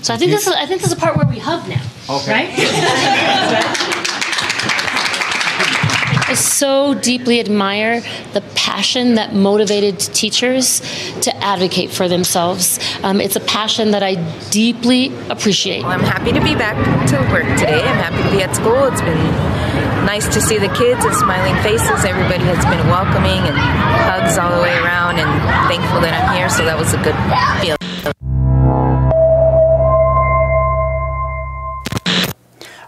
So I think this is a part where we hug now, right? I so deeply admire the passion that motivated teachers to advocate for themselves. It's a passion that I deeply appreciate. Well, I'm happy to be back to work today. I'm happy to be at school. It's been nice to see the kids and smiling faces. Everybody has been welcoming and hugs all the way around, and thankful that I'm here, so that was a good feeling.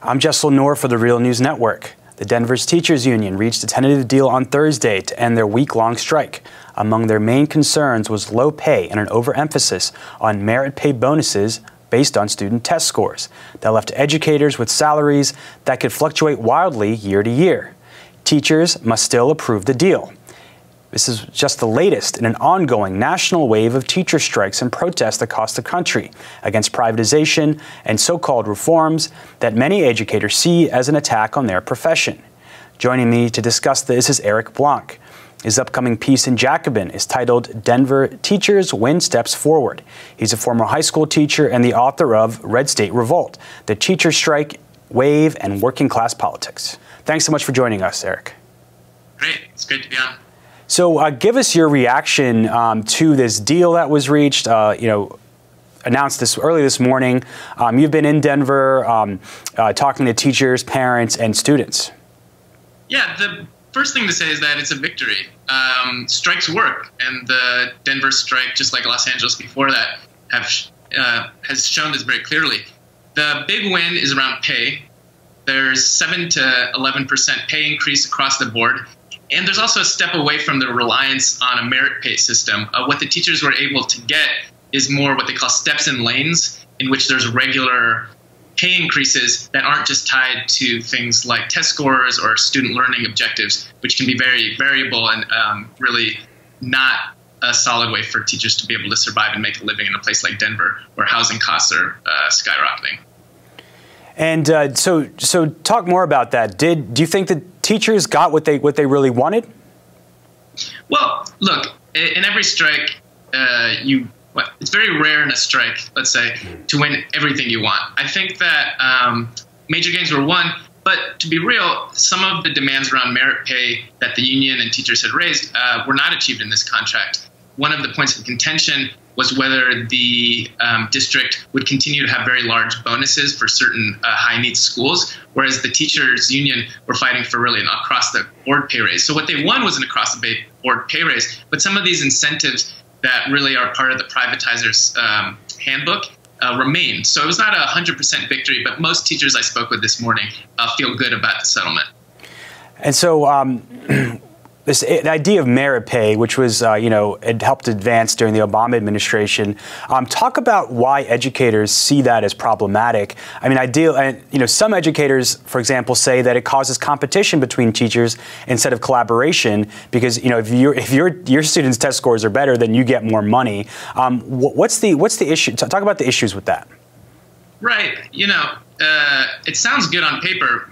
I'm Jessel Noor for the Real News Network. The Denver's Teachers Union reached a tentative deal on Thursday to end their week-long strike. Among their main concerns was low pay and an overemphasis on merit pay bonuses based on student test scores that left educators with salaries that could fluctuate wildly year to year. Teachers must still approve the deal. This is just the latest in an ongoing national wave of teacher strikes and protests across the country against privatization and so-called reforms that many educators see as an attack on their profession. Joining me to discuss this is Eric Blanc. His upcoming piece in Jacobin is titled "Denver Teachers Win Steps Forward." He's a former high school teacher and the author of Red State Revolt, The Teacher Strike, Wave, and Working Class Politics. Thanks so much for joining us, Eric. Great. It's great to be on. So give us your reaction to this deal that was reached, announced early this morning. You've been in Denver talking to teachers, parents, and students. Yeah, the first thing to say is that it's a victory. Strikes work, and the Denver strike, just like Los Angeles before that, has shown this very clearly. The big win is around pay. There's 7 to 11% pay increase across the board. And there's also a step away from the reliance on a merit pay system. What the teachers were able to get is more what they call steps and lanes, in which there's regular pay increases that aren't just tied to things like test scores or student learning objectives, which can be very variable and really not a solid way for teachers to be able to survive and make a living in a place like Denver, where housing costs are skyrocketing. And so talk more about that. Do you think that teachers got what they really wanted? Well, look, in every strike, it's very rare in a strike, let's say, to win everything you want. I think that major gains were won, but to be real, some of the demands around merit pay that the union and teachers had raised were not achieved in this contract. One of the points of contention was whether the district would continue to have very large bonuses for certain high-needs schools, whereas the teachers' union were fighting for really an across-the-board pay raise. So what they won was an across-the-board pay raise, but some of these incentives that really are part of the privatizer's handbook remain. So it was not a 100% victory, but most teachers I spoke with this morning feel good about the settlement. And so the idea of merit pay, which was, it helped advance during the Obama administration. Talk about why educators see that as problematic. I mean, some educators, for example, say that it causes competition between teachers instead of collaboration because, if your students' test scores are better, then you get more money. What's the issue? Talk about the issues with that. Right. It sounds good on paper.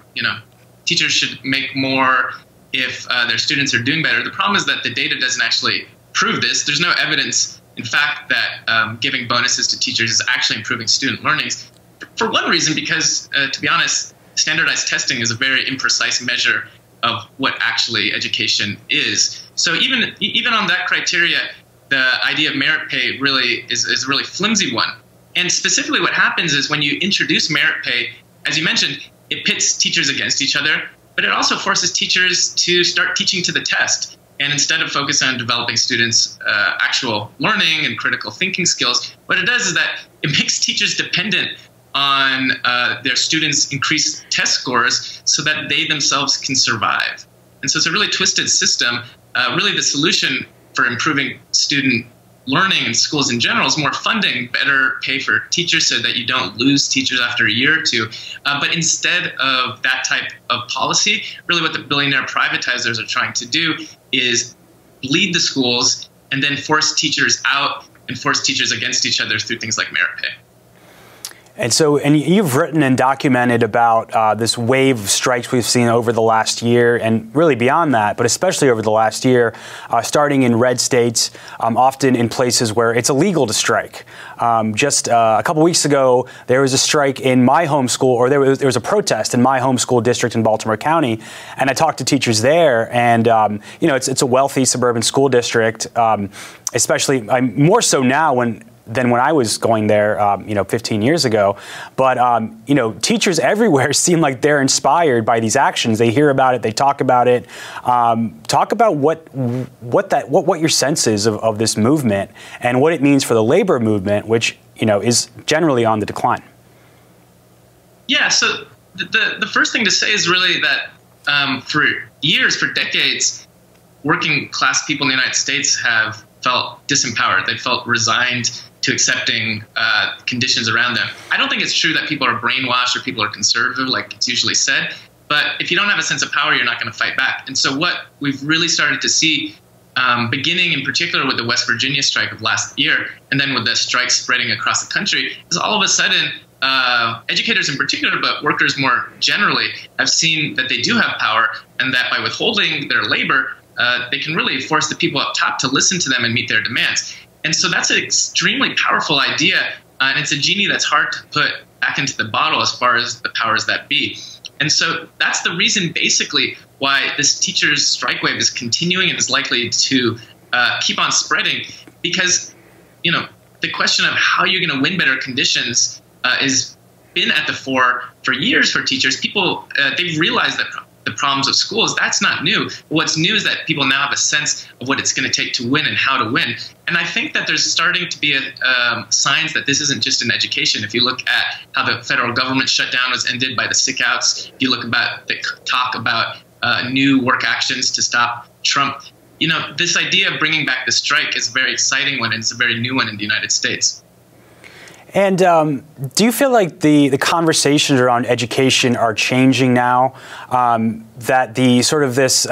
Teachers should make more if their students are doing better. The problem is that the data doesn't actually prove this. There's no evidence, in fact, that giving bonuses to teachers is actually improving student learnings. For one reason, because, to be honest, standardized testing is a very imprecise measure of what actually education is. So even on that criteria, the idea of merit pay really is a really flimsy one. And specifically what happens is when you introduce merit pay, as you mentioned, it pits teachers against each other. But it also forces teachers to start teaching to the test. And instead of focus on developing students' actual learning and critical thinking skills, what it does is that it makes teachers dependent on their students' increased test scores so that they themselves can survive. And so it's a really twisted system. Really the solution for improving student learning in schools in general is more funding, better pay for teachers so that you don't lose teachers after a year or two. But instead of that type of policy, really what the billionaire privatizers are trying to do is bleed the schools and then force teachers out and force teachers against each other through things like merit pay. And so, and you've written and documented about this wave of strikes we've seen over the last year, and really beyond that, but especially over the last year, starting in red states, often in places where it's illegal to strike. Just a couple weeks ago, there was a strike in my home school, or there was a protest in my home school district in Baltimore County, and I talked to teachers there, and you know, it's a wealthy suburban school district, especially more so now than when I was going there, you know, 15 years ago. But, you know, teachers everywhere seem like they're inspired by these actions. They hear about it, they talk about it. Talk about what your sense is of this movement and what it means for the labor movement, which, you know, is generally on the decline. Yeah, so the first thing to say is really that for years, for decades, working class people in the United States have felt disempowered. They felt resigned to accepting conditions around them. I don't think it's true that people are brainwashed or people are conservative, like it's usually said. But if you don't have a sense of power, you're not going to fight back. And so what we've really started to see, beginning in particular with the West Virginia strike of last year, and then with the strike spreading across the country, is all of a sudden educators in particular, but workers more generally, have seen that they do have power, and that by withholding their labor, they can really force the people up top to listen to them and meet their demands. And so that's an extremely powerful idea, and it's a genie that's hard to put back into the bottle as far as the powers that be. And so that's the reason, basically, why this teachers' strike wave is continuing and is likely to keep on spreading, because, you know, the question of how you're going to win better conditions has been at the fore for years for teachers. People, they've realized that the problems of schools, that's not new. What's new is that people now have a sense of what it's going to take to win and how to win. And I think that there's starting to be signs that this isn't just in education. If you look at how the federal government shutdown was ended by the sick-outs, if you look about the talk about new work actions to stop Trump, you know, this idea of bringing back the strike is a very exciting one, and it's a very new one in the United States. And do you feel like the conversations around education are changing now? That the sort of this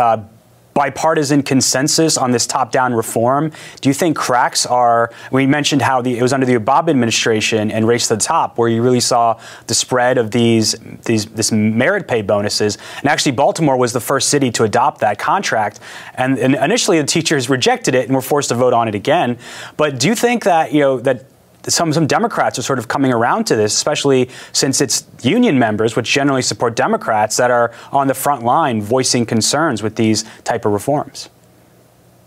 bipartisan consensus on this top-down reform, do you think cracks are? We mentioned how it was under the Obama administration and Race to the Top where you really saw the spread of this merit pay bonuses. And actually, Baltimore was the first city to adopt that contract. And initially, the teachers rejected it and were forced to vote on it again. But do you think that, you know, that some Democrats are sort of coming around to this, especially since it's union members, which generally support Democrats, that are on the front line voicing concerns with these type of reforms?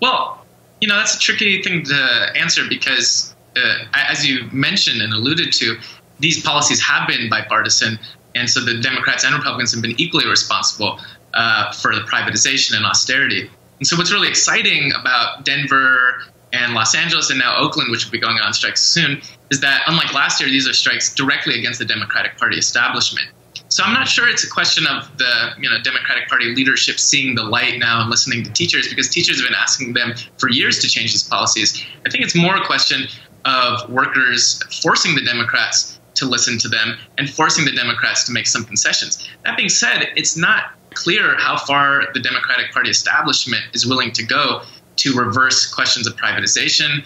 Well, you know, that's a tricky thing to answer because, as you mentioned and alluded to, these policies have been bipartisan, and so the Democrats and Republicans have been equally responsible for the privatization and austerity. And so what's really exciting about Denver and Los Angeles and now Oakland, which will be going on strikes soon, is that unlike last year, these are strikes directly against the Democratic Party establishment. So I'm not sure it's a question of the Democratic Party leadership seeing the light now and listening to teachers, because teachers have been asking them for years to change these policies. I think it's more a question of workers forcing the Democrats to listen to them and forcing the Democrats to make some concessions. That being said, it's not clear how far the Democratic Party establishment is willing to go to reverse questions of privatization.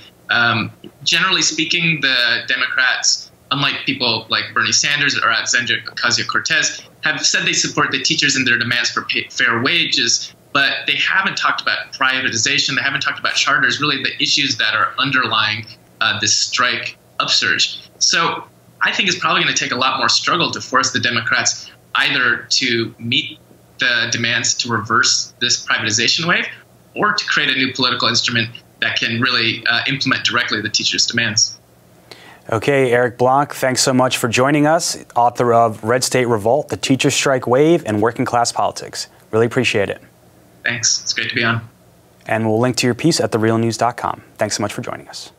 Generally speaking, the Democrats, unlike people like Bernie Sanders or Alexandria Ocasio-Cortez, have said they support the teachers in their demands for fair wages, but they haven't talked about privatization. They haven't talked about charters, really the issues that are underlying this strike upsurge. So I think it's probably going to take a lot more struggle to force the Democrats either to meet the demands to reverse this privatization wave, or to create a new political instrument that can really implement directly the teachers' demands. Okay, Eric Blanc, thanks so much for joining us, author of Red State Revolt, The Teachers' Strike Wave and Working Class Politics. Really appreciate it. Thanks. It's great to be on. And we'll link to your piece at therealnews.com. Thanks so much for joining us.